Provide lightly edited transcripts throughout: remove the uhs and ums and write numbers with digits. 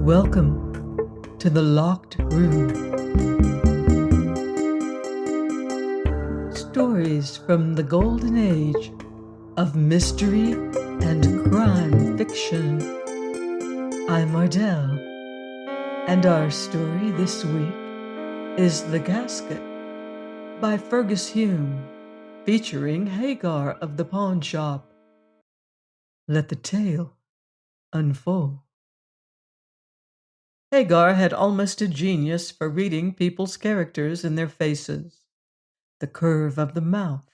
Welcome to the Locked Room. Stories from the golden age of mystery and crime fiction. I'm Ardell, and our story this week is The Casket by Fergus Hume, featuring Hagar of the pawn shop. Let the tale unfold. Hagar had almost a genius for reading people's characters in their faces. The curve of the mouth,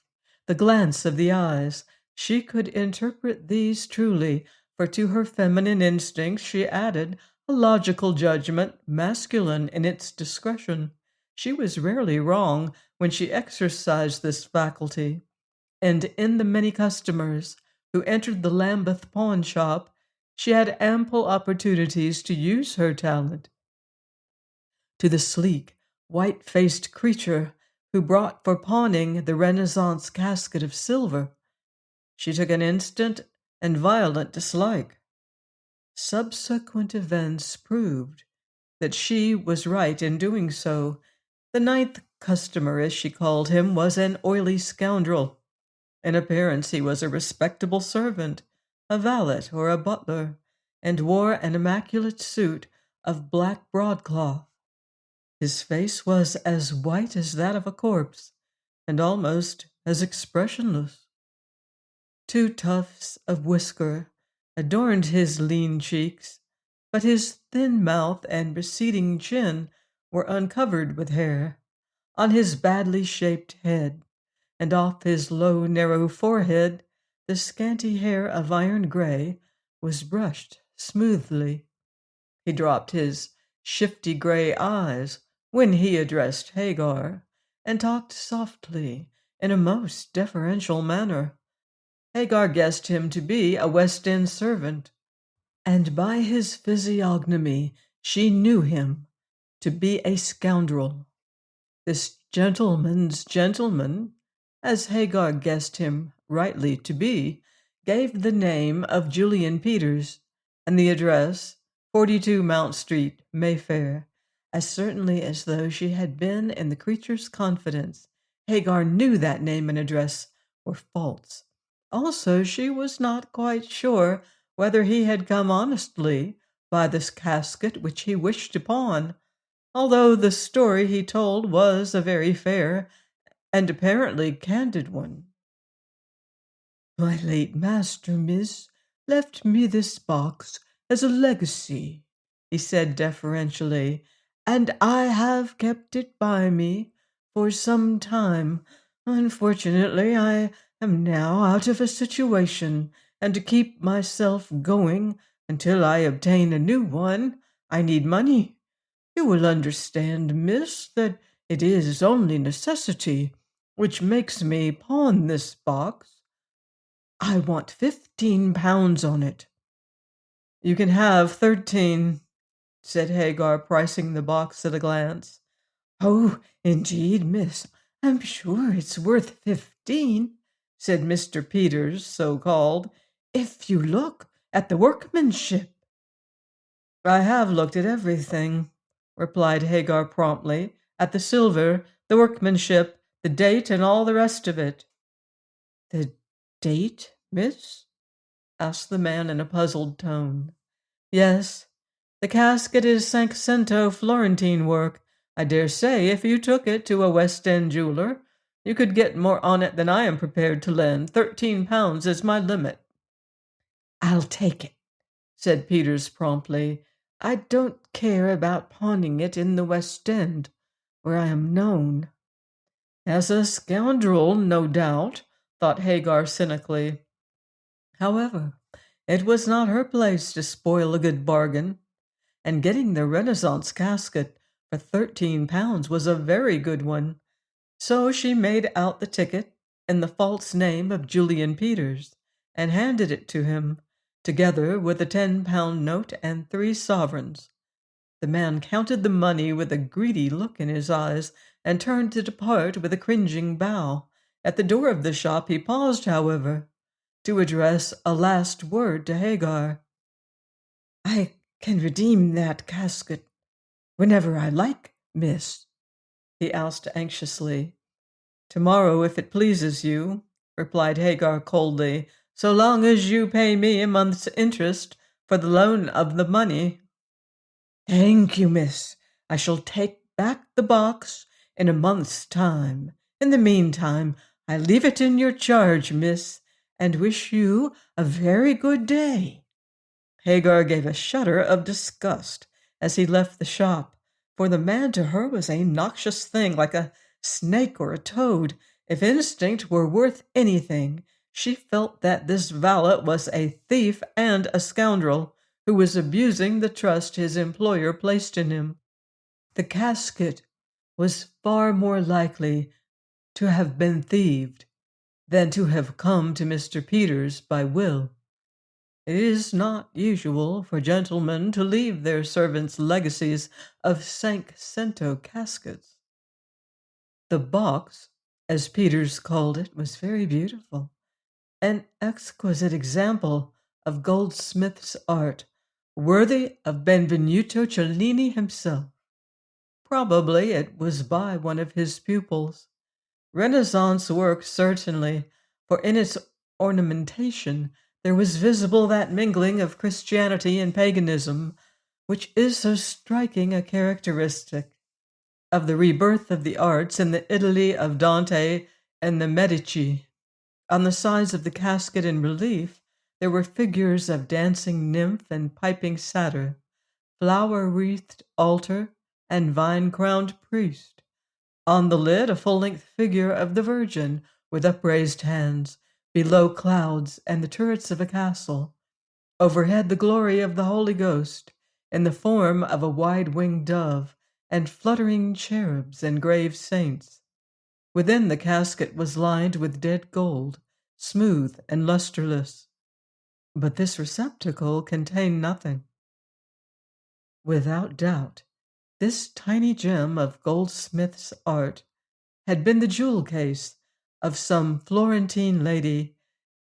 the glance of the eyes, she could interpret these truly, for to her feminine instincts she added a logical judgment, masculine in its discretion. She was rarely wrong when she exercised this faculty, and in the many customers who entered the Lambeth pawn shop, she had ample opportunities to use her talent. To the sleek, white-faced creature who brought for pawning the Renaissance casket of silver, she took an instant and violent dislike. Subsequent events proved that she was right in doing so. The ninth customer, as she called him, was an oily scoundrel. In appearance he was a respectable servant, a valet or a butler, and wore an immaculate suit of black broadcloth. His face was as white as that of a corpse, and almost as expressionless. Two tufts of whisker adorned his lean cheeks, but his thin mouth and receding chin were uncovered with hair. On his badly shaped head, and off his low, narrow forehead, the scanty hair of iron gray was brushed smoothly. He dropped his shifty gray eyes when he addressed Hagar, and talked softly in a most deferential manner. Hagar guessed him to be a West End servant, and by his physiognomy she knew him to be a scoundrel. This gentleman's gentleman, as Hagar guessed him rightly to be, gave the name of Julian Peters, and the address, 42 Mount Street, Mayfair, as certainly as though she had been in the creature's confidence. Hagar knew that name and address were false. Also, she was not quite sure whether he had come honestly by this casket which he wished to pawn, although the story he told was a very fair and apparently candid one. My late master, miss, left me this box as a legacy, he said deferentially, and I have kept it by me for some time. Unfortunately, I am now out of a situation, and to keep myself going until I obtain a new one, I need money. You will understand, miss, that it is only necessity which makes me pawn this box. I want £15 on it. You can have 13, said Hagar, pricing the box at a glance. Oh, indeed, miss, I'm sure it's worth 15, said Mr. Peters, so called, if you look at the workmanship. I have looked at everything, replied Hagar promptly, at the silver, the workmanship, the date, and all the rest of it. The date, miss? Asked the man in a puzzled tone. Yes, the casket is Cinquecento Florentine work. I dare say if you took it to a West End jeweler, you could get more on it than I am prepared to lend. £13 is my limit. I'll take it, said Peters promptly. I don't care about pawning it in the West End, where I am known. As a scoundrel, no doubt, thought Hagar cynically. However, it was not her place to spoil a good bargain, and getting the Renaissance casket for £13 was a very good one. So she made out the ticket in the false name of Julian Peters, and handed it to him, together with a £10 note and 3 sovereigns. The man counted the money with a greedy look in his eyes, and turned to depart with a cringing bow. At the door of the shop he paused, however, to address a last word to Hagar. I can redeem that casket whenever I like, miss?" he asked anxiously. "Tomorrow, if it pleases you," replied Hagar coldly, "so long as you pay me a month's interest for the loan of the money." "Thank you, miss. I shall take back the box in a month's time. In the meantime, I leave it in your charge, miss, and wish you a very good day." Hagar gave a shudder of disgust as he left the shop, for the man to her was a noxious thing like a snake or a toad. If instinct were worth anything, she felt that this valet was a thief and a scoundrel who was abusing the trust his employer placed in him. The casket was far more likely to have been thieved than to have come to Mr. Peters by will. It is not usual for gentlemen to leave their servants legacies of cinque cento caskets. The box, as Peters called it, was very beautiful, an exquisite example of goldsmith's art, worthy of Benvenuto Cellini himself. Probably it was by one of his pupils. Renaissance work, certainly, for in its ornamentation there was visible that mingling of Christianity and paganism which is so striking a characteristic of the rebirth of the arts in the Italy of Dante and the Medici. On the sides of the casket in relief there were figures of dancing nymph and piping satyr, flower-wreathed altar, and vine-crowned priest. On the lid, a full-length figure of the Virgin with upraised hands, below clouds and the turrets of a castle. Overhead, the glory of the Holy Ghost, in the form of a wide-winged dove, and fluttering cherubs and grave saints. Within, the casket was lined with dead gold, smooth and lustreless. But this receptacle contained nothing. Without doubt, this tiny gem of goldsmith's art had been the jewel case of some Florentine lady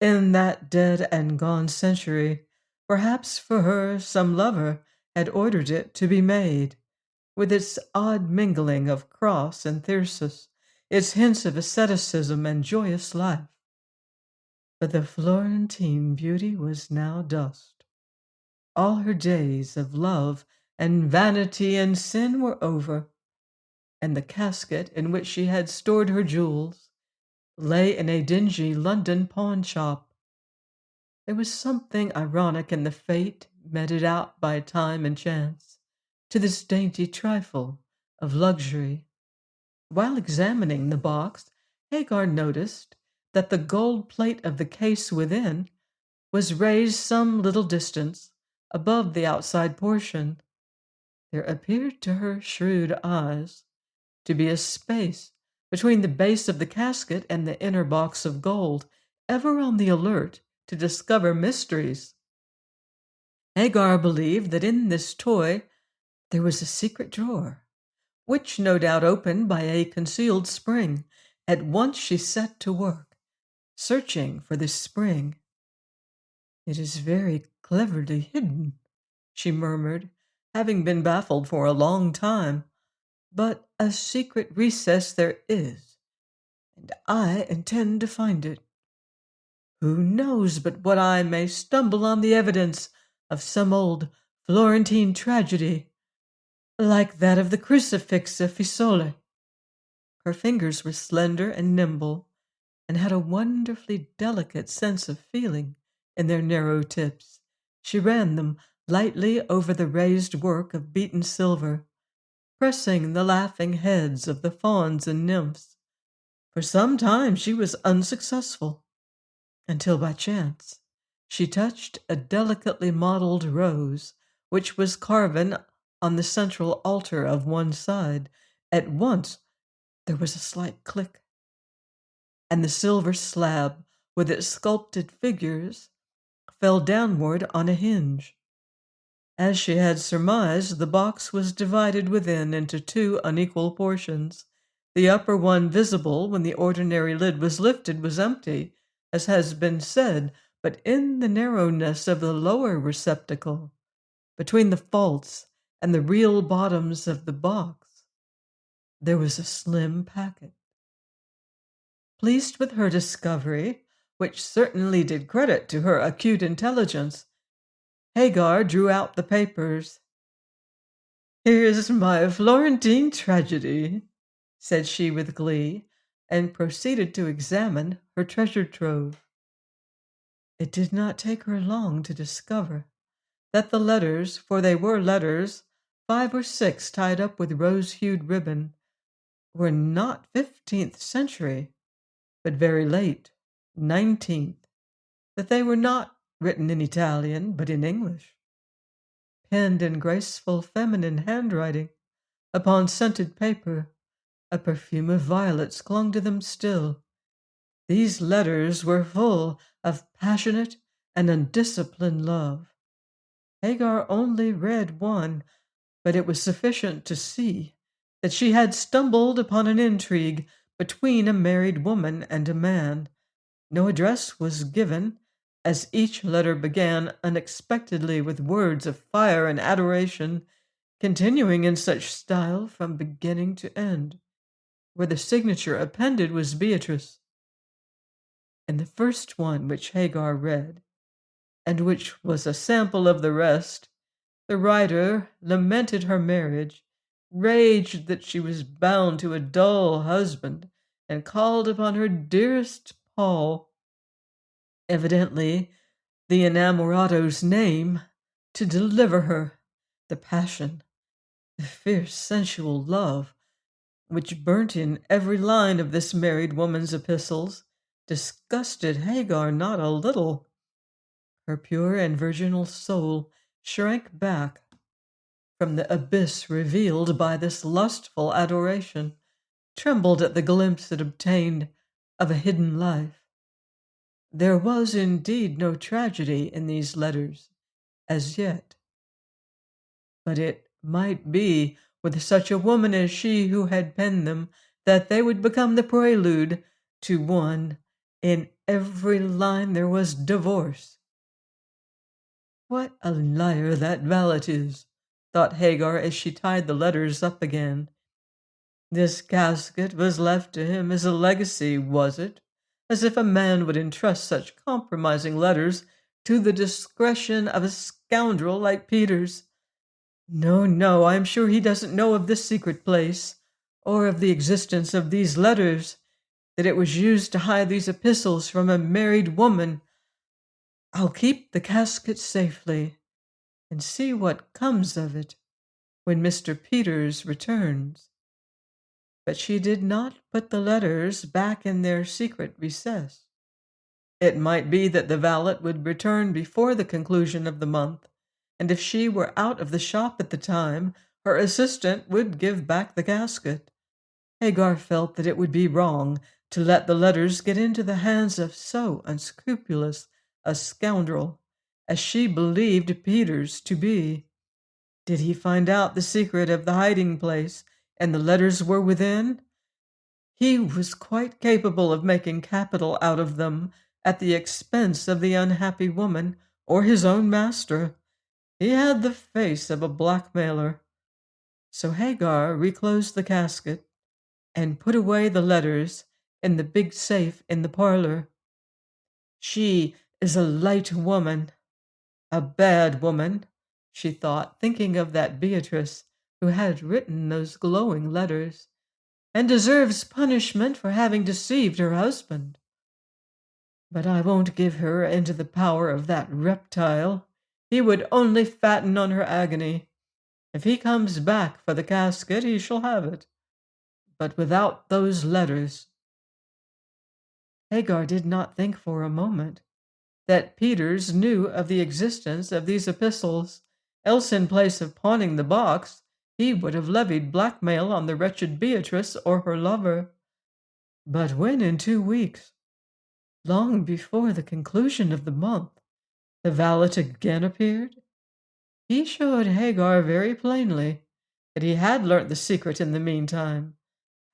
in that dead and gone century. Perhaps for her some lover had ordered it to be made, with its odd mingling of cross and thyrsus, its hints of asceticism and joyous life. But the Florentine beauty was now dust. All her days of love and vanity and sin were over, and the casket in which she had stored her jewels lay in a dingy London pawn shop. There was something ironic in the fate meted out by time and chance to this dainty trifle of luxury. While examining the box, Hagar noticed that the gold plate of the case within was raised some little distance above the outside portion. There appeared to her shrewd eyes to be a space between the base of the casket and the inner box of gold, ever on the alert to discover mysteries. Hagar believed that in this toy there was a secret drawer, which no doubt opened by a concealed spring. At once she set to work, searching for this spring. "It is very cleverly hidden," she murmured, having been baffled for a long time. "But a secret recess there is, and I intend to find it. Who knows but what I may stumble on the evidence of some old Florentine tragedy, like that of the crucifix of Fiesole." Her fingers were slender and nimble, and had a wonderfully delicate sense of feeling in their narrow tips. She ran them lightly over the raised work of beaten silver, pressing the laughing heads of the fauns and nymphs. For some time she was unsuccessful, until by chance she touched a delicately modeled rose which was carven on the central altar of one side. At once there was a slight click, and the silver slab with its sculpted figures fell downward on a hinge. As she had surmised, the box was divided within into two unequal portions. The upper one, visible when the ordinary lid was lifted, was empty, as has been said, but in the narrowness of the lower receptacle between the false and the real bottoms of the box, there was a slim packet. Pleased with her discovery, which certainly did credit to her acute intelligence, Hagar drew out the papers. "Here's my Florentine tragedy," said she with glee, and proceeded to examine her treasure trove. It did not take her long to discover that the letters, for they were letters, 5 or 6 tied up with rose-hued ribbon, were not 15th century, but very late 19th, that they were not written in Italian, but in English, penned in graceful feminine handwriting upon scented paper. A perfume of violets clung to them still. These letters were full of passionate and undisciplined love. Hagar only read one, but it was sufficient to see that she had stumbled upon an intrigue between a married woman and a man. No address was given, as each letter began unexpectedly with words of fire and adoration, continuing in such style from beginning to end, where the signature appended was Beatrice. In the first one which Hagar read, and which was a sample of the rest, the writer lamented her marriage, raged that she was bound to a dull husband, and called upon her dearest Paul, evidently the inamorado's name, to deliver her. The passion, the fierce sensual love, which burnt in every line of this married woman's epistles, disgusted Hagar not a little. Her pure and virginal soul shrank back from the abyss revealed by this lustful adoration, trembled at the glimpse it obtained of a hidden life. There was indeed no tragedy in these letters as yet, but it might be with such a woman as she who had penned them that they would become the prelude to one. In every line there was divorce. "What a liar that valet is," thought Hagar as she tied the letters up again. "This casket was left to him as a legacy, was it? As if a man would entrust such compromising letters to the discretion of a scoundrel like Peters. No, no, I am sure he doesn't know of this secret place, or of the existence of these letters, that it was used to hide these epistles from a married woman. I'll keep the casket safely, and see what comes of it when Mr. Peters returns." But she did not put the letters back in their secret recess. It might be that the valet would return before the conclusion of the month, and if she were out of the shop at the time, her assistant would give back the casket. Hagar felt that it would be wrong to let the letters get into the hands of so unscrupulous a scoundrel as she believed Peters to be. Did he find out the secret of the hiding place, and the letters were within, he was quite capable of making capital out of them at the expense of the unhappy woman or his own master. He had the face of a blackmailer. So Hagar reclosed the casket and put away the letters in the big safe in the parlor. She is a light woman, a bad woman, she thought, thinking of that Beatrice who had written those glowing letters, and deserves punishment for having deceived her husband. But I won't give her into the power of that reptile. He would only fatten on her agony. If he comes back for the casket, he shall have it. But without those letters. Hagar did not think for a moment that Peters knew of the existence of these epistles, else in place of pawning the box, he would have levied blackmail on the wretched Beatrice or her lover. But when in 2 weeks, long before the conclusion of the month, the valet again appeared, he showed Hagar very plainly that he had learnt the secret in the meantime.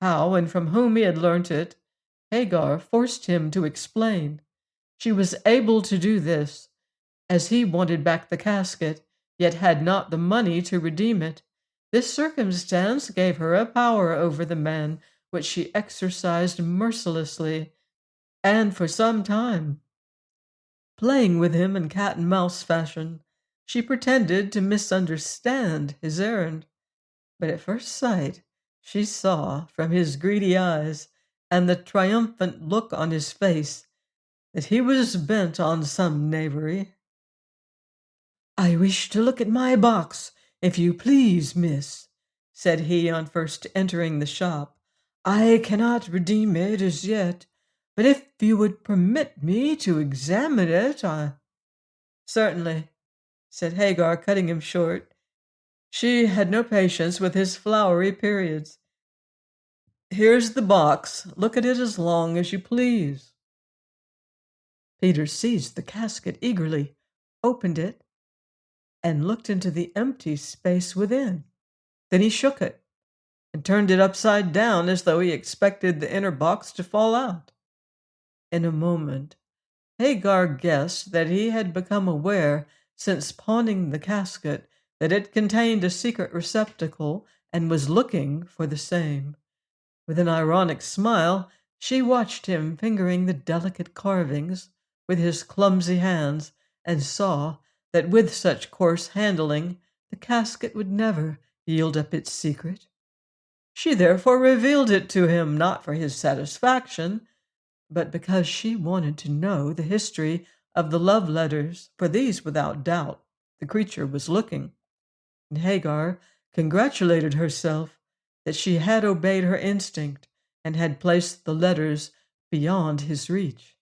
How and from whom he had learnt it, Hagar forced him to explain. She was able to do this, as he wanted back the casket, yet had not the money to redeem it. This circumstance gave her a power over the man which she exercised mercilessly, and for some time, playing with him in cat and mouse fashion, she pretended to misunderstand his errand. But at first sight, she saw from his greedy eyes and the triumphant look on his face that he was bent on some knavery. "I wish to look at my box, if you please, miss," said he on first entering the shop. "I cannot redeem it as yet, but if you would permit me to examine it, I—" "Certainly," said Hagar, cutting him short. She had no patience with his flowery periods. "Here's the box. Look at it as long as you please." Peter seized the casket eagerly, opened it, and looked into the empty space within. Then he shook it and turned it upside down as though he expected the inner box to fall out. In a moment, Hagar guessed that he had become aware, since pawning the casket, that it contained a secret receptacle and was looking for the same. With an ironic smile, she watched him fingering the delicate carvings with his clumsy hands, and saw that with such coarse handling the casket would never yield up its secret. She therefore revealed it to him, not for his satisfaction, but because she wanted to know the history of the love letters, for these, without doubt, the creature was looking. And Hagar congratulated herself that she had obeyed her instinct and had placed the letters beyond his reach.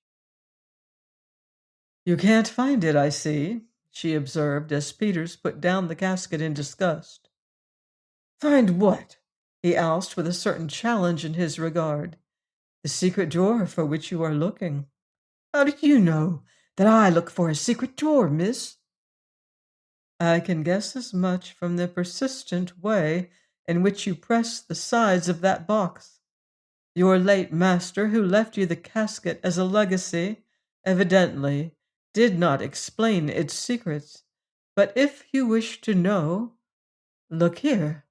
"You can't find it, I see," she observed as Peters put down the casket in disgust. "Find what?" he asked with a certain challenge in his regard. "The secret drawer for which you are looking." "How do you know that I look for a secret drawer, miss?" "I can guess as much from the persistent way in which you press the sides of that box. Your late master, who left you the casket as a legacy, evidently did not explain its secrets. But if you wish to know, look here."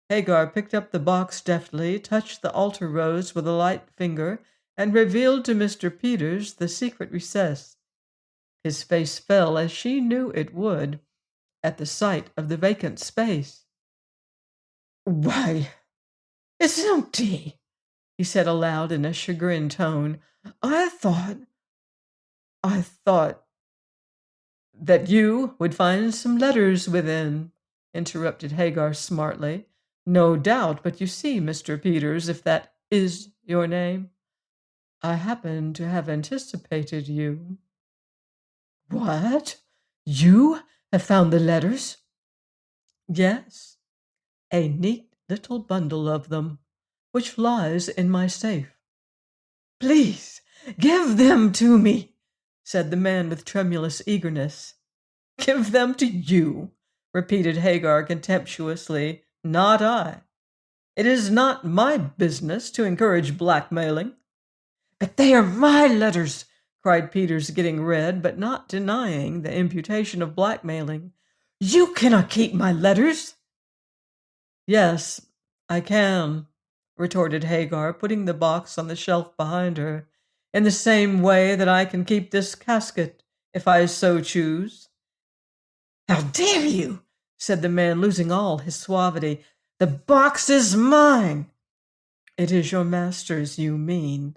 Hagar picked up the box deftly, touched the altar rose with a light finger, and revealed to Mr. Peters the secret recess. His face fell, as she knew it would, at the sight of the vacant space. "Why, it's empty," he said aloud in a chagrined tone. I thought that you would find some letters within," interrupted Hagar smartly. "No doubt, but you see, Mr. Peters, if that is your name, I happen to have anticipated you." "What? You have found the letters?" "Yes, a neat little bundle of them, which lies in my safe." "Please give them to me," said the man with tremulous eagerness. "Give them to you," repeated Hagar contemptuously. "Not I. It is not my business to encourage blackmailing." "But they are my letters," cried Peters, getting red, but not denying the imputation of blackmailing. "You cannot keep my letters." "Yes, I can," retorted Hagar, putting the box on the shelf behind her, "in the same way that I can keep this casket, if I so choose." "How dare you?" said the man, losing all his suavity. "The box is mine." "It is your master's, you mean,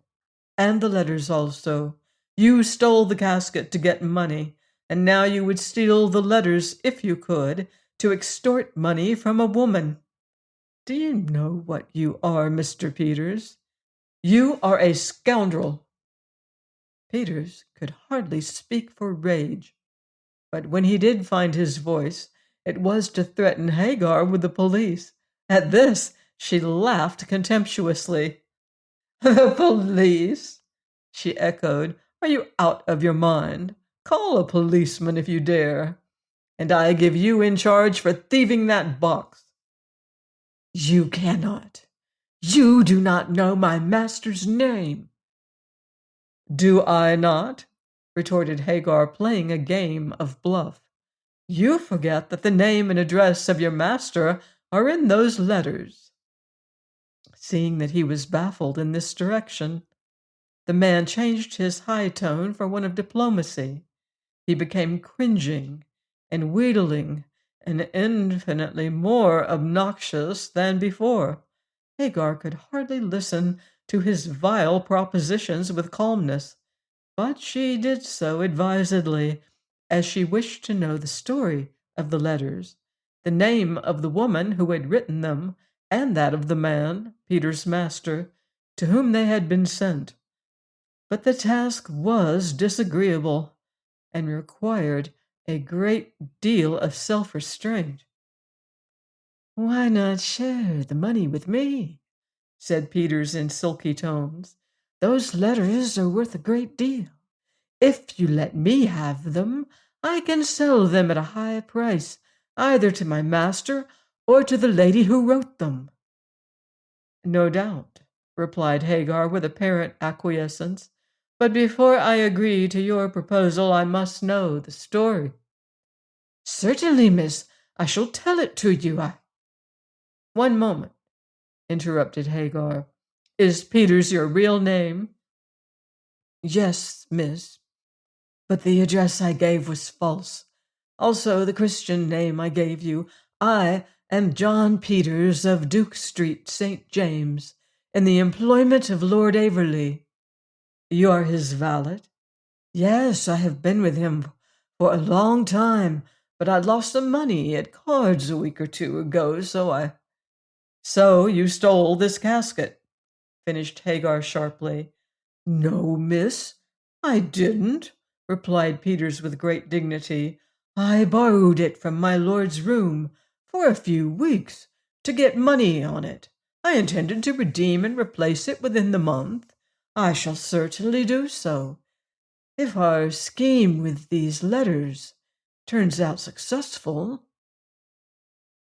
and the letters also. You stole the casket to get money, and now you would steal the letters, if you could, to extort money from a woman. Do you know what you are, Mr. Peters? You are a scoundrel." Peters could hardly speak for rage, but when he did find his voice, it was to threaten Hagar with the police. At this, she laughed contemptuously. "The police?" she echoed. "Are you out of your mind? Call a policeman if you dare. And I give you in charge for thieving that box." "You cannot. You do not know my master's name." "Do I not?" retorted Hagar, playing a game of bluff. You forget that the name and address of your master are in those letters." Seeing that he was baffled in this direction, the man changed his high tone for one of diplomacy. He became cringing and wheedling and infinitely more obnoxious than before. Hagar could hardly listen to his vile propositions with calmness, but she did so advisedly, as she wished to know the story of the letters, the name of the woman who had written them, and that of the man, Peter's master, to whom they had been sent. But the task was disagreeable and required a great deal of self-restraint. "Why not share the money with me?" said Peters in silky tones. "Those letters are worth a great deal. If you let me have them, I can sell them at a high price, either to my master or to the lady who wrote them." "No doubt," replied Hagar with apparent acquiescence. "But before I agree to your proposal, I must know the story." "Certainly, miss. I shall tell it to you. "One moment," interrupted Hagar. "Is Peters your real name?" "Yes, miss, but the address I gave was false. Also the Christian name I gave you. I am John Peters of Duke Street, St. James, in the employment of Lord Averley." "You are his valet?" "Yes, I have been with him for a long time, but I lost some money at cards a week or two ago, "So you stole this casket," finished Hagar sharply. "No, miss, I didn't," replied Peters with great dignity. "I borrowed it from my lord's room for a few weeks to get money on it. I intended to redeem and replace it within the month. I shall certainly do so. If our scheme with these letters turns out successful—"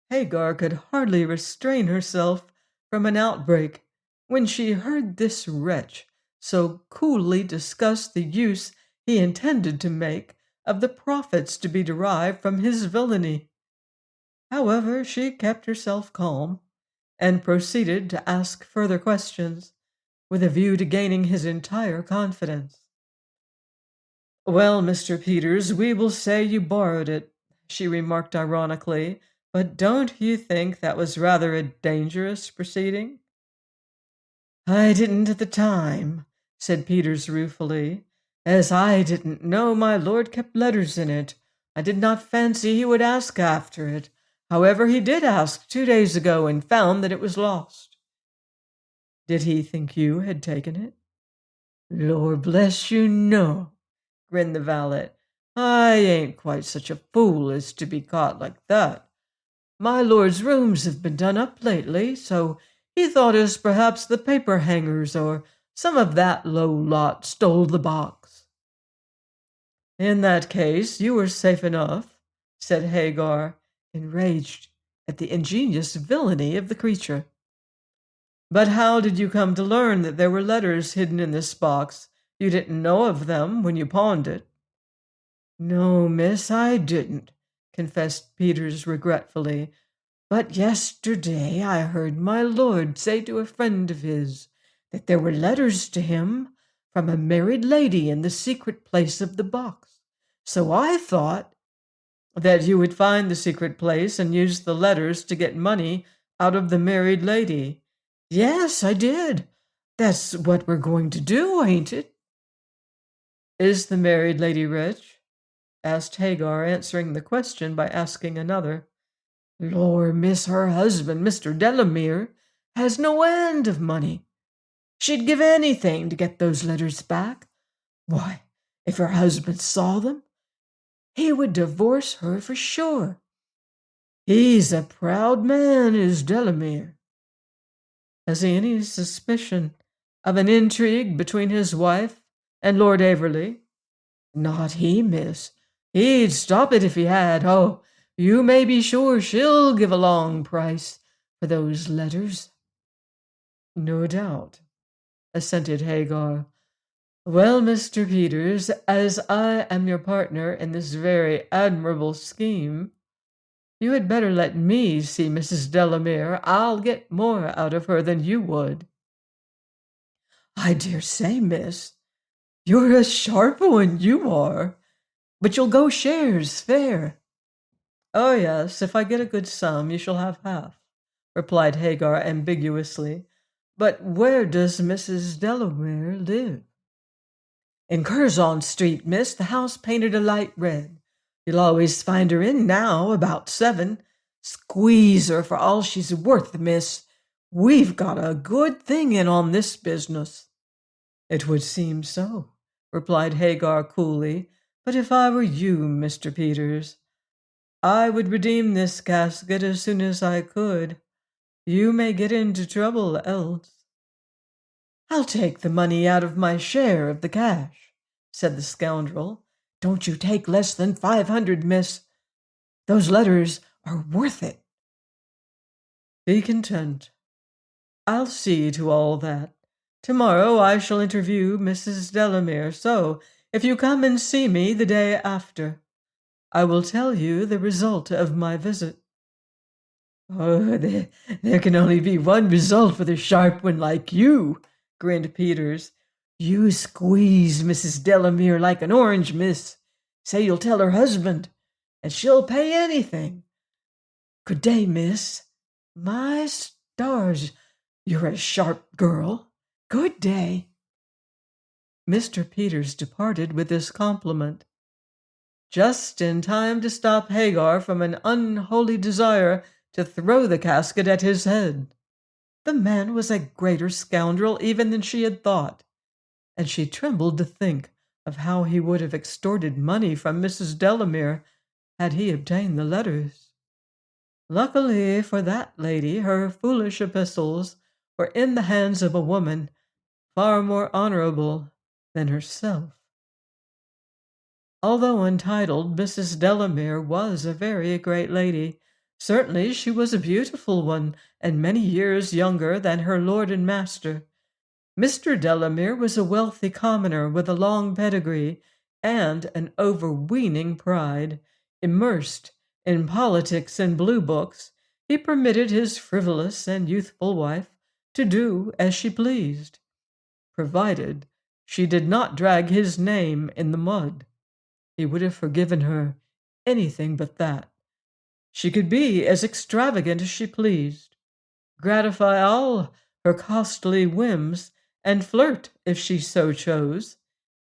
Hagar could hardly restrain herself from an outbreak when she heard this wretch so coolly discuss the use he intended to make of the profits to be derived from his villainy. However, she kept herself calm and proceeded to ask further questions, with a view to gaining his entire confidence. "Well, Mr. Peters, we will say you borrowed it," she remarked ironically, "but don't you think that was rather a dangerous proceeding?" "I didn't at the time," said Peters ruefully, "as I didn't know my lord kept letters in it. I did not fancy he would ask after it. However, he did ask 2 days ago and found that it was lost." "Did he think you had taken it?" "Lord bless you, no," grinned the valet. "I ain't quite such a fool as to be caught like that. My lord's rooms have been done up lately, so he thought as perhaps the paper hangers or some of that low lot stole the box." "In that case, you were safe enough," said Hagar, enraged at the ingenious villainy of the creature. "But how did you come to learn that there were letters hidden in this box? You didn't know of them when you pawned it." "No, miss, I didn't," confessed Peters regretfully. "But yesterday I heard my lord say to a friend of his that there were letters to him from a married lady in the secret place of the box. So I thought—" "That you would find the secret place and use the letters to get money out of the married lady." "Yes, I did. That's what we're going to do, ain't it?" "Is the married lady rich?" asked Hagar, answering the question by asking another. "Lor, miss, her husband, Mr. Delamere, has no end of money. She'd give anything to get those letters back. Why, if her husband saw them, he would divorce her for sure. He's a proud man, is Delamere." "Has he any suspicion of an intrigue between his wife and Lord Averley?" "Not he, miss. He'd stop it if he had. Oh, you may be sure she'll give a long price for those letters." "No doubt," assented Hagar. Well, Mr. Peters, as I am your partner in this very admirable scheme, you had better let me see Mrs. Delamere. I'll get more out of her than you would. I dare say, miss. You're a sharp one, you are. But you'll go shares, fair. Oh, yes, if I get a good sum, you shall have half, replied Hagar ambiguously. But where does Mrs. Delamere live? In Curzon Street, miss, the house painted a light red. You'll always find her in now, about 7. Squeeze her for all she's worth, miss. We've got a good thing in on this business. It would seem so, replied Hagar coolly. But if I were you, Mr. Peters, I would redeem this casket as soon as I could. You may get into trouble else. I'll take the money out of my share of the cash, said the scoundrel. Don't you take less than 500, miss. Those letters are worth it. Be content. I'll see to all that. Tomorrow I shall interview Mrs. Delamere, so if you come and see me the day after, I will tell you the result of my visit. Oh, there can only be one result for the sharp one like you, grinned Peters. You squeeze Mrs. Delamere like an orange, miss. Say you'll tell her husband, and she'll pay anything. Good day, miss. My stars, you're a sharp girl. Good day. Mr. Peters departed with this compliment, just in time to stop Hagar from an unholy desire to throw the casket at his head. The man was a greater scoundrel even than she had thought, and she trembled to think of how he would have extorted money from Mrs. Delamere had he obtained the letters. Luckily for that lady, her foolish epistles were in the hands of a woman far more honorable than herself. Although untitled, Mrs. Delamere was a very great lady. Certainly she was a beautiful one, and many years younger than her lord and master. Mr. Delamere was a wealthy commoner with a long pedigree and an overweening pride. Immersed in politics and blue books, he permitted his frivolous and youthful wife to do as she pleased, provided she did not drag his name in the mud. He would have forgiven her anything but that. She could be as extravagant as she pleased, gratify all her costly whims, and flirt, if she so chose,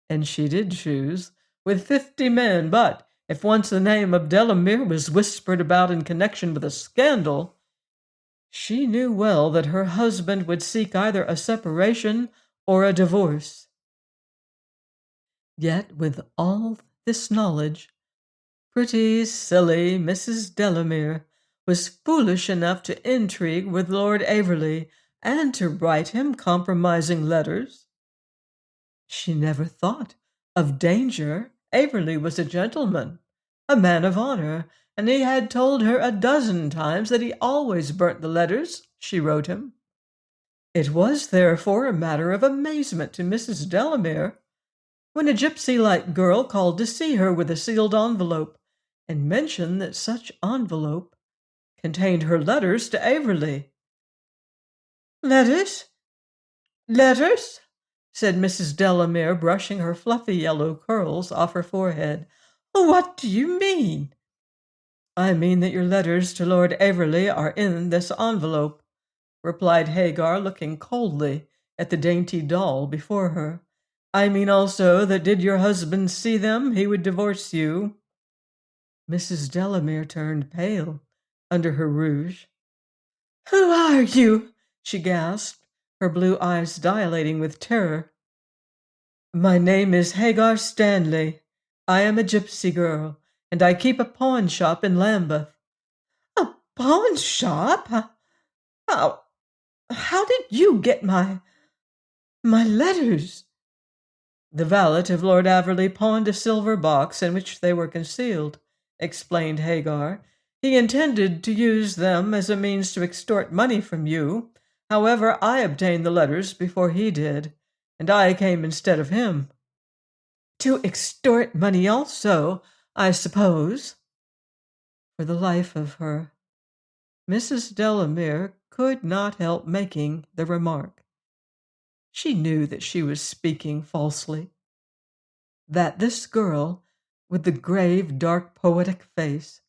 and she did choose, with 50 men. But if once the name of Delamere was whispered about in connection with a scandal, she knew well that her husband would seek either a separation or a divorce. Yet with all this knowledge, pretty, silly Mrs. Delamere was foolish enough to intrigue with Lord Averley and to write him compromising letters. She never thought of danger. Averley was a gentleman, a man of honor, and he had told her a dozen times that he always burnt the letters she wrote him. It was therefore a matter of amazement to Mrs. Delamere when a gypsy-like girl called to see her with a sealed envelope, and mentioned that such envelope contained her letters to Averley. "Letters? Letters?" said Mrs. Delamere, brushing her fluffy yellow curls off her forehead. "What do you mean?" "I mean that your letters to Lord Averley are in this envelope," replied Hagar, looking coldly at the dainty doll before her. "I mean also that did your husband see them, he would divorce you." Mrs. Delamere turned pale under her rouge. "Who are you?" she gasped, her blue eyes dilating with terror. "My name is Hagar Stanley. I am a gypsy girl, and I keep a pawn shop in Lambeth." "A pawn shop? How did you get my letters?" "The valet of Lord Averley pawned a silver box in which they were concealed," explained Hagar. "He intended to use them as a means to extort money from you. However, I obtained the letters before he did, and I came instead of him." "To extort money also, I suppose?" For the life of her, Mrs. Delamere could not help making the remark. She knew that she was speaking falsely, that this girl, with the grave, dark, poetic face,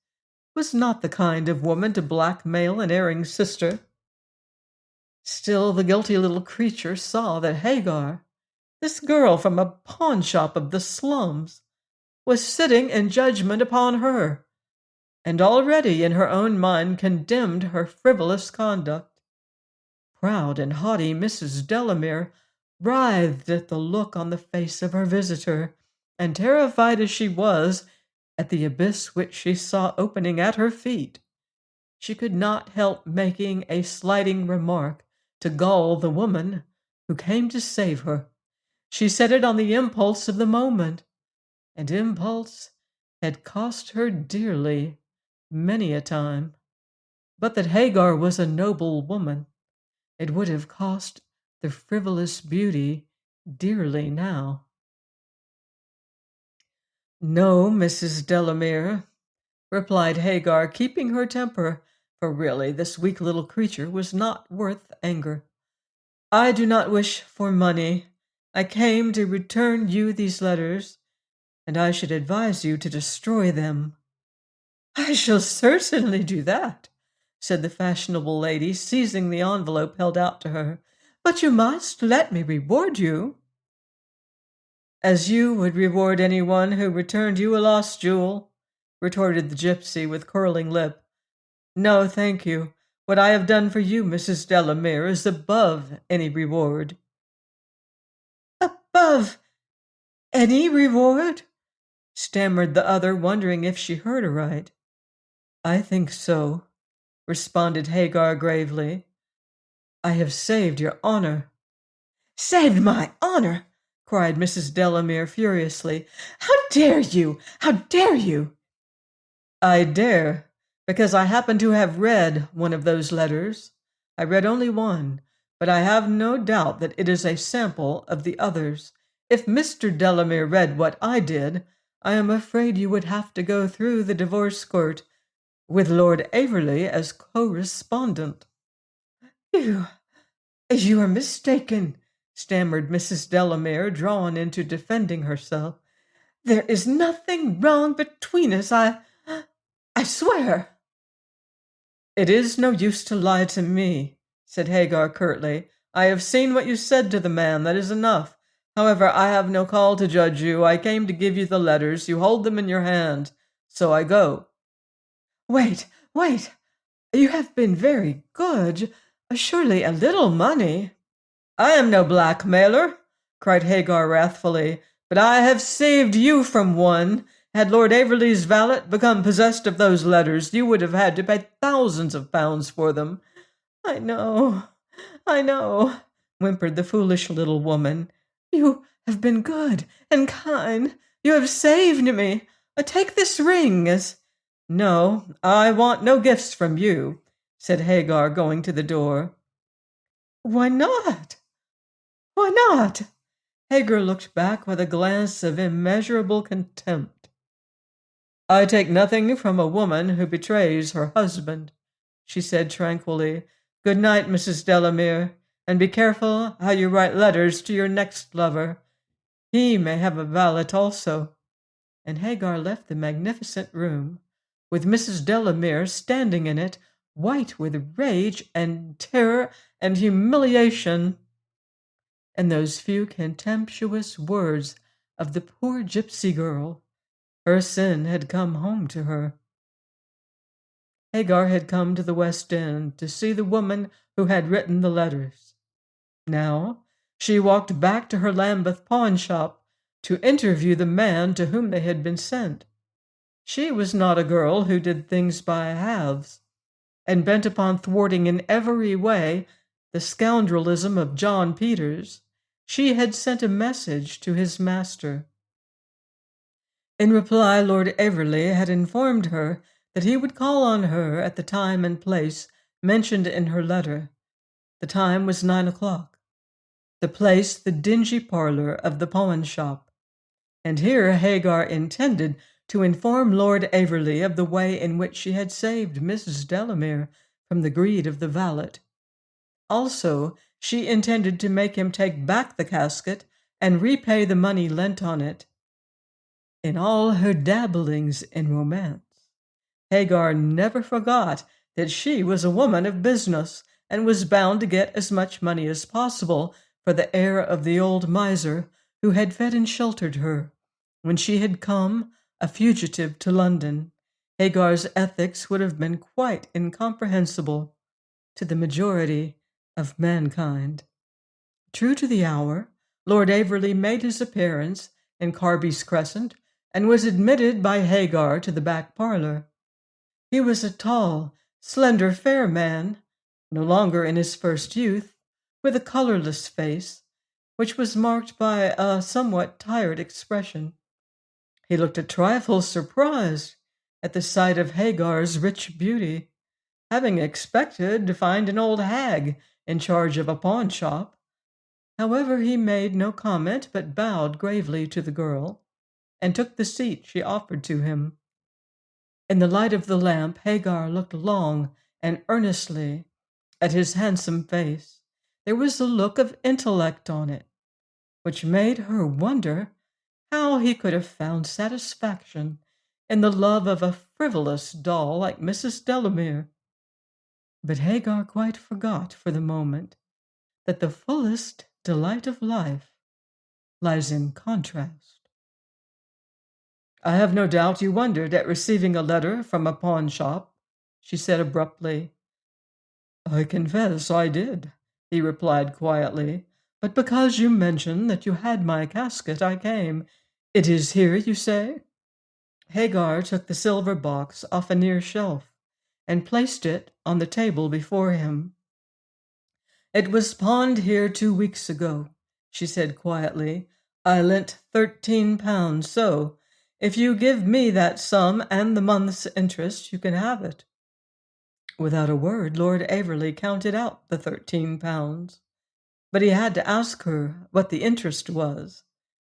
was not the kind of woman to blackmail an erring sister. Still, the guilty little creature saw that Hagar, this girl from a pawnshop of the slums, was sitting in judgment upon her, and already in her own mind condemned her frivolous conduct. Proud and haughty Mrs. Delamere writhed at the look on the face of her visitor, and terrified as she was at the abyss which she saw opening at her feet, she could not help making a slighting remark to gall the woman who came to save her. She said it on the impulse of the moment, and impulse had cost her dearly many a time. But that Hagar was a noble woman, it would have cost the frivolous beauty dearly now. "No, Mrs. Delamere," replied Hagar, keeping her temper, for really this weak little creature was not worth anger. "I do not wish for money. I came to return you these letters, and I should advise you to destroy them." "I shall certainly do that," said the fashionable lady, seizing the envelope held out to her. "But you must let me reward you." "As you would reward anyone who returned you a lost jewel," retorted the gypsy with curling lip. "No, thank you. What I have done for you, Mrs. Delamere, is above any reward." "Above any reward?" stammered the other, wondering if she heard aright. "I think so," responded Hagar gravely. "I have saved your honor." "Saved my honor!" cried Mrs. Delamere furiously. "How dare you? How dare you?" "I dare, because I happen to have read one of those letters. I read only one, but I have no doubt that it is a sample of the others. If Mr. Delamere read what I did, I am afraid you would have to go through the divorce court with Lord Averley as co-respondent." "You are mistaken," stammered Mrs. Delamere, drawn into defending herself. "There is nothing wrong between us. I swear." "It is no use to lie to me," said Hagar curtly. "I have seen what you said to the man. That is enough. However, I have no call to judge you. I came to give you the letters. You hold them in your hand. So I go." "Wait, wait. You have been very good. Surely a little money—" "I am no blackmailer," cried Hagar wrathfully, "but I have saved you from one. Had Lord Averley's valet become possessed of those letters, you would have had to pay thousands of pounds for them." "I know, I know," whimpered the foolish little woman. "You have been good and kind. You have saved me. Take this ring as—" "No, I want no gifts from you," said Hagar, going to the door. "Why not? Why not?" Hagar looked back with a glance of immeasurable contempt. "I take nothing from a woman who betrays her husband," she said tranquilly. "Good night, Mrs. Delamere, and be careful how you write letters to your next lover. He may have a valet also." And Hagar left the magnificent room, with Mrs. Delamere standing in it, white with rage and terror and humiliation. And those few contemptuous words of the poor gypsy girl, her sin had come home to her. Hagar had come to the West End to see the woman who had written the letters. Now she walked back to her Lambeth pawnshop to interview the man to whom they had been sent. She was not a girl who did things by halves, and bent upon thwarting in every way the scoundrelism of John Peters, she had sent a message to his master. In reply, Lord Averley had informed her that he would call on her at the time and place mentioned in her letter. The time was 9 o'clock. the place the dingy parlor of the pawn shop, and here Hagar intended to inform Lord Averley of the way in which she had saved Mrs. Delamere from the greed of the valet. Also, she intended to make him take back the casket and repay the money lent on it. In all her dabblings in romance, Hagar never forgot that she was a woman of business and was bound to get as much money as possible for the heir of the old miser who had fed and sheltered her. When she had come, a fugitive, to London, Hagar's ethics would have been quite incomprehensible to the majority of mankind. True to the hour, Lord Averley made his appearance in Carby's Crescent and was admitted by Hagar to the back parlor. He was a tall, slender, fair man, no longer in his first youth, with a colorless face, which was marked by a somewhat tired expression. He looked a trifle surprised at the sight of Hagar's rich beauty, having expected to find an old hag in charge of a pawn shop. However, he made no comment but bowed gravely to the girl and took the seat she offered to him. In the light of the lamp, Hagar looked long and earnestly at his handsome face. There was a look of intellect on it, which made her wonder how he could have found satisfaction in the love of a frivolous doll like Mrs. Delamere. But Hagar quite forgot for the moment that the fullest delight of life lies in contrast. "I have no doubt you wondered at receiving a letter from a pawn shop," she said abruptly. "I confess I did," he replied quietly, "but because you mentioned that you had my casket, I came. It is here, you say?" Hagar took the silver box off a near shelf and placed it on the table before him. "It was pawned here 2 weeks ago," she said quietly. "I lent £13, so if you give me that sum and the month's interest, you can have it." Without a word, Lord Averley counted out the £13, but he had to ask her what the interest was.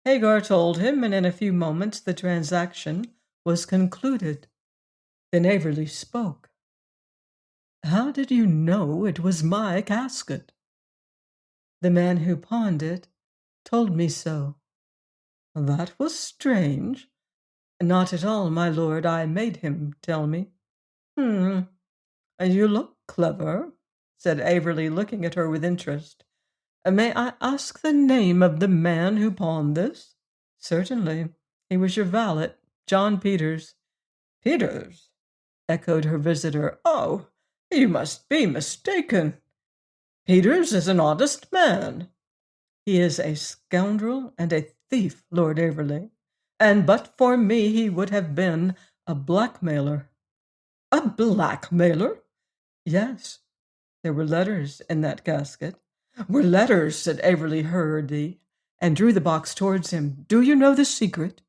Hagar told him, and in a few moments the transaction was concluded. Then Averley spoke. "How did you know it was my casket?" "The man who pawned it told me so." "That was strange." "Not at all, my lord. I made him tell me." "Hmm. You look clever," said Averley, looking at her with interest. "May I ask the name of the man who pawned this?" "Certainly. He was your valet, John Peters." "Peters?" echoed her visitor. "Oh, you must be mistaken. Peters is an honest man." "He is a scoundrel and a thief, Lord Averley, and but for me he would have been a blackmailer." "A blackmailer?" "Yes. There were letters in that casket." "Were letters?" said Averley hurriedly, and drew the box towards him. "Do you know the secret?"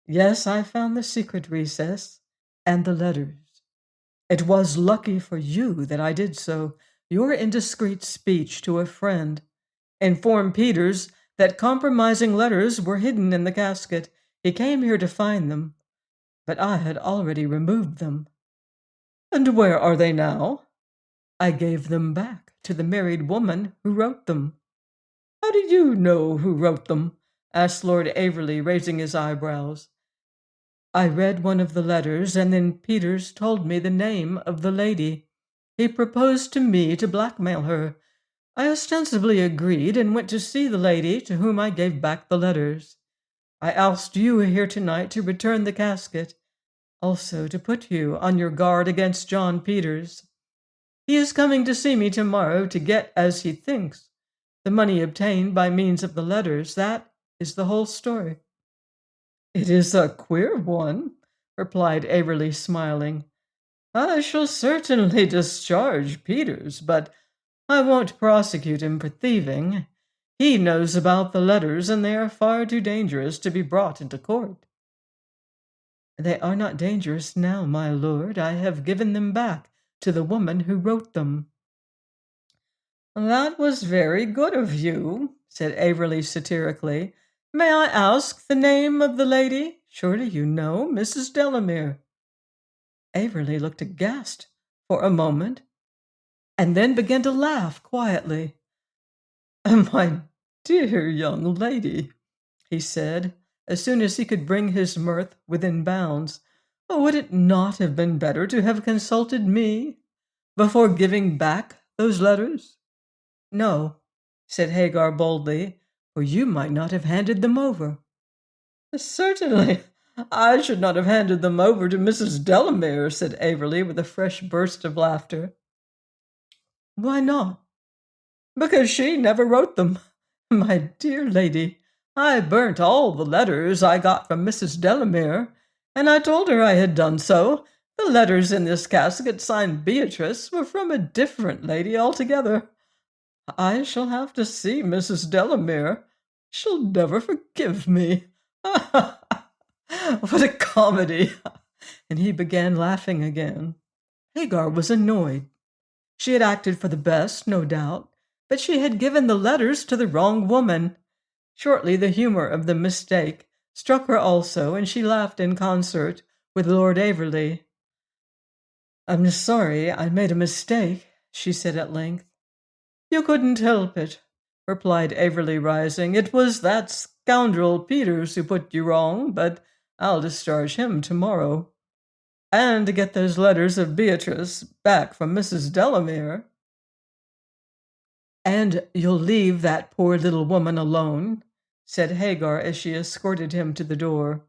"Yes, I found the secret recess and the letters. It was lucky for you that I did so. Your indiscreet speech to a friend informed Peters that compromising letters were hidden in the casket. He came here to find them, but I had already removed them." "And where are they now?" "I gave them back to the married woman who wrote them." "How do you know who wrote them?" asked Lord Averley, raising his eyebrows. "I read one of the letters, and then Peters told me the name of the lady. He proposed to me to blackmail her. I ostensibly agreed and went to see the lady to whom I gave back the letters. I asked you here tonight to return the casket, also to put you on your guard against John Peters. He is coming to see me tomorrow to get, as he thinks, the money obtained by means of the letters. That is the whole story." "It is a queer one," replied Averley, smiling. "I shall certainly discharge Peters, but I won't prosecute him for thieving. He knows about the letters, and they are far too dangerous to be brought into court." "They are not dangerous now, my lord. I have given them back to the woman who wrote them." That was very good of you, said Averley satirically. May I ask the name of the lady? Surely you know Mrs. Delamere. Averley looked aghast for a moment, and then began to laugh quietly. My dear young lady, he said, as soon as he could bring his mirth within bounds, would it not have been better to have consulted me before giving back those letters? No, said Hagar boldly, for you might not have handed them over. Certainly, I should not have handed them over to Mrs. Delamere, said Averley with a fresh burst of laughter. Why not? Because she never wrote them. My dear lady, I burnt all the letters I got from Mrs. Delamere, and I told her I had done so. The letters in this casket signed Beatrice were from a different lady altogether. I shall have to see Mrs. Delamere. She'll never forgive me. What a comedy! And he began laughing again. Hagar was annoyed. She had acted for the best, no doubt, but she had given the letters to the wrong woman. Shortly the humor of the mistake struck her also, and she laughed in concert with Lord Averley. I'm sorry I made a mistake, she said at length. You couldn't help it, replied Averley, rising. It was that scoundrel Peters who put you wrong, but I'll discharge him tomorrow. And to get those letters of Beatrice back from Mrs. Delamere. And you'll leave that poor little woman alone, said Hagar as she escorted him to the door.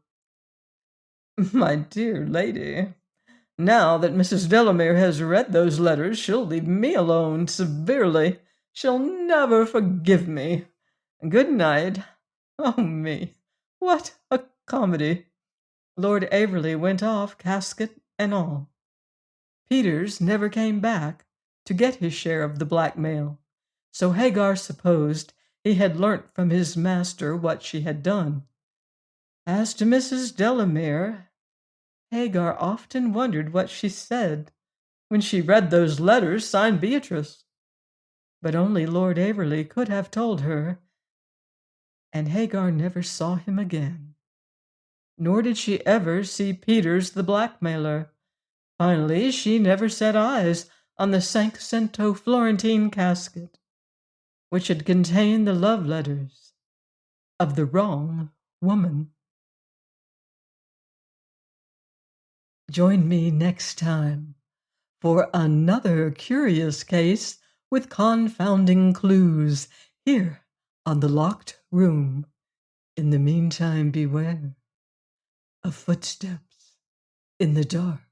My dear lady, now that Mrs. Delamere has read those letters, she'll leave me alone severely. She'll never forgive me. Good night. Oh, me, what a comedy! Lord Averley went off, casket and all. Peters never came back to get his share of the blackmail, so Hagar supposed he had learnt from his master what she had done. As to Mrs. Delamere, Hagar often wondered what she said when she read those letters signed Beatrice. But only Lord Averley could have told her, and Hagar never saw him again. Nor did she ever see Peters the blackmailer. Finally, she never set eyes on the Cinquecento Florentine casket, which had contained the love letters of the wrong woman. Join me next time for another curious case with confounding clues here on The Locked Room. In the meantime, beware of footsteps in the dark.